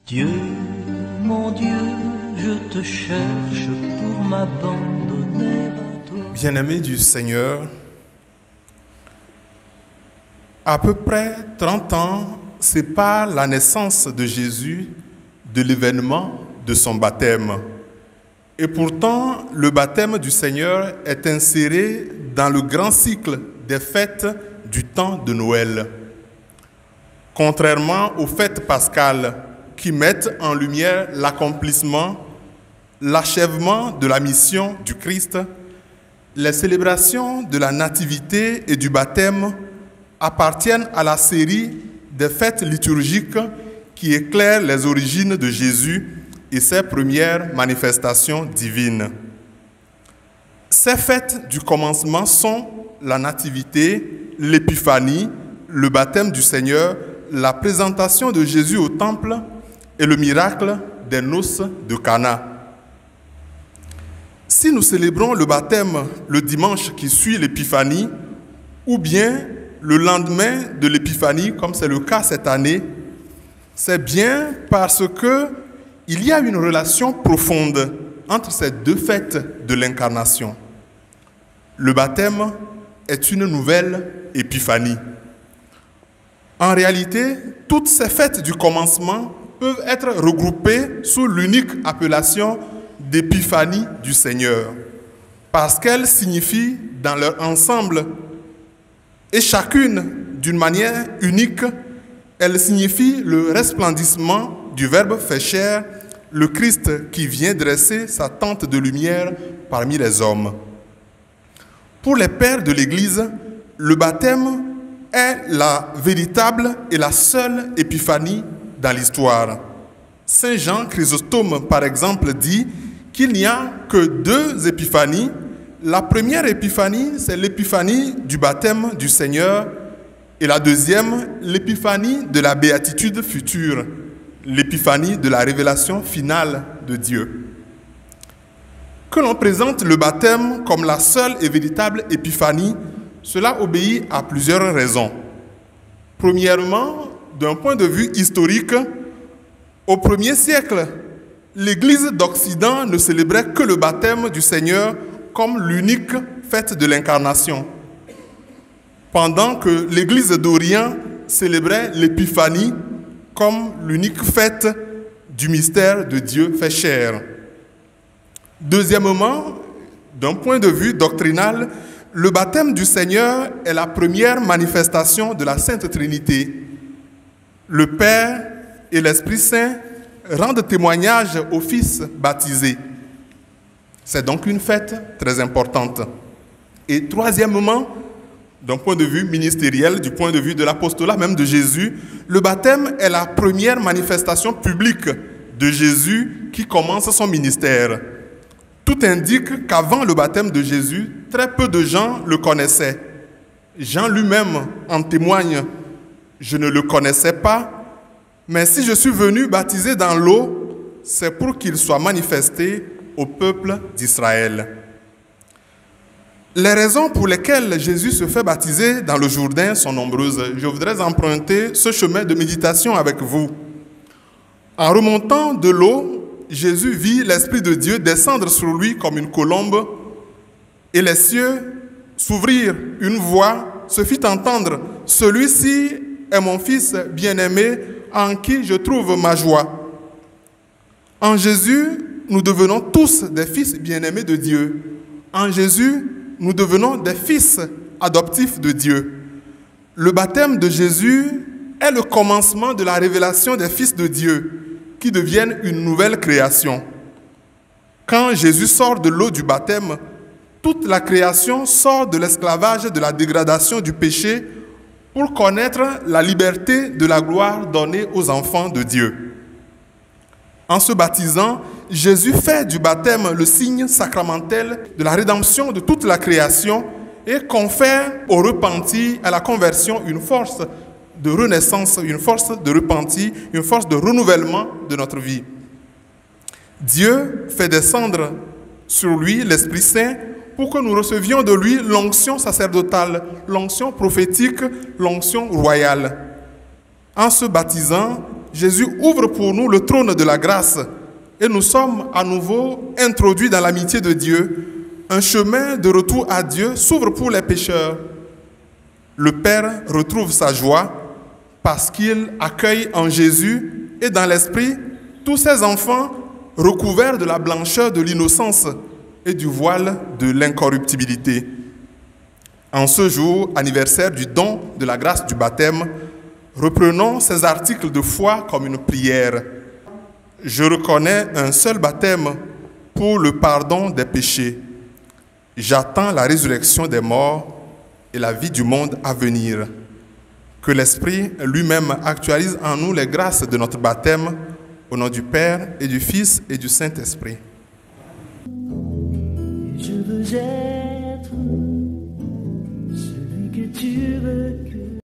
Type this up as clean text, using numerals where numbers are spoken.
Dieu, mon Dieu, je te cherche pour m'abandonner à toi. Bien-aimés du Seigneur, à peu près 30 ans séparent la naissance de Jésus de l'événement de son baptême. Et pourtant, le baptême du Seigneur est inséré dans le grand cycle des fêtes du temps de Noël. Contrairement aux fêtes pascales qui mettent en lumière l'accomplissement, l'achèvement de la mission du Christ, les célébrations de la nativité et du baptême appartiennent à la série des fêtes liturgiques qui éclairent les origines de Jésus et ses premières manifestations divines. Ces fêtes du commencement sont la nativité, l'épiphanie, le baptême du Seigneur, la présentation de Jésus au temple et le miracle des noces de Cana. Si nous célébrons le baptême le dimanche qui suit l'épiphanie, ou bien le lendemain de l'épiphanie, comme c'est le cas cette année, c'est bien parce qu'il y a une relation profonde entre ces deux fêtes de l'incarnation. Le baptême est une nouvelle épiphanie. En réalité, toutes ces fêtes du commencement peuvent être regroupées sous l'unique appellation d'épiphanie du Seigneur, parce qu'elles signifient dans leur ensemble, et chacune d'une manière unique, elles signifient le resplendissement du Verbe fait chair, le Christ qui vient dresser sa tente de lumière parmi les hommes. Pour les pères de l'Église, le baptême est la véritable et la seule épiphanie dans l'histoire. Saint Jean Chrysostome, par exemple, dit qu'il n'y a que deux épiphanies. La première épiphanie, c'est l'épiphanie du baptême du Seigneur, et la deuxième, l'épiphanie de la béatitude future, l'épiphanie de la révélation finale de Dieu. Que l'on présente le baptême comme la seule et véritable épiphanie, cela obéit à plusieurs raisons. Premièrement, d'un point de vue historique, au 1er siècle, l'Église d'Occident ne célébrait que le baptême du Seigneur comme l'unique fête de l'incarnation, pendant que l'Église d'Orient célébrait l'épiphanie comme l'unique fête du mystère de Dieu fait chair. Deuxièmement, d'un point de vue doctrinal, le baptême du Seigneur est la première manifestation de la Sainte Trinité. Le Père et l'Esprit Saint rendent témoignage au Fils baptisé. C'est donc une fête très importante. Et troisièmement, d'un point de vue ministériel, du point de vue de l'apostolat même de Jésus, le baptême est la première manifestation publique de Jésus qui commence son ministère. Tout indique qu'avant le baptême de Jésus, très peu de gens le connaissaient. Jean lui-même en témoigne: « Je ne le connaissais pas, mais si je suis venu baptiser dans l'eau, c'est pour qu'il soit manifesté au peuple d'Israël. » Les raisons pour lesquelles Jésus se fait baptiser dans le Jourdain sont nombreuses. Je voudrais emprunter ce chemin de méditation avec vous. En remontant de l'eau, Jésus vit l'Esprit de Dieu descendre sur lui comme une colombe, et les cieux s'ouvrirent, une voix se fit entendre: « Celui-ci est mon Fils bien-aimé, en qui je trouve ma joie. » En Jésus, nous devenons tous des fils bien-aimés de Dieu. En Jésus, nous devenons des fils adoptifs de Dieu. Le baptême de Jésus est le commencement de la révélation des fils de Dieu, qui deviennent une nouvelle création. Quand Jésus sort de l'eau du baptême, toute la création sort de l'esclavage, de la dégradation, du péché, pour connaître la liberté de la gloire donnée aux enfants de Dieu. En se baptisant, Jésus fait du baptême le signe sacramentel de la rédemption de toute la création et confère au repenti, à la conversion, une force de renaissance, une force de repenti, une force de renouvellement de notre vie. Dieu fait descendre sur lui l'Esprit Saint pour que nous recevions de lui l'onction sacerdotale, l'onction prophétique, l'onction royale. En se baptisant, Jésus ouvre pour nous le trône de la grâce et nous sommes à nouveau introduits dans l'amitié de Dieu. Un chemin de retour à Dieu s'ouvre pour les pécheurs. Le Père retrouve sa joie parce qu'il accueille en Jésus et dans l'Esprit tous ses enfants recouverts de la blancheur de l'innocence et du voile de l'incorruptibilité. En ce jour, anniversaire du don de la grâce du baptême, reprenons ces articles de foi comme une prière. Je reconnais un seul baptême pour le pardon des péchés. J'attends la résurrection des morts et la vie du monde à venir. Que l'Esprit lui-même actualise en nous les grâces de notre baptême, au nom du Père et du Fils et du Saint-Esprit. Je veux être celui que tu veux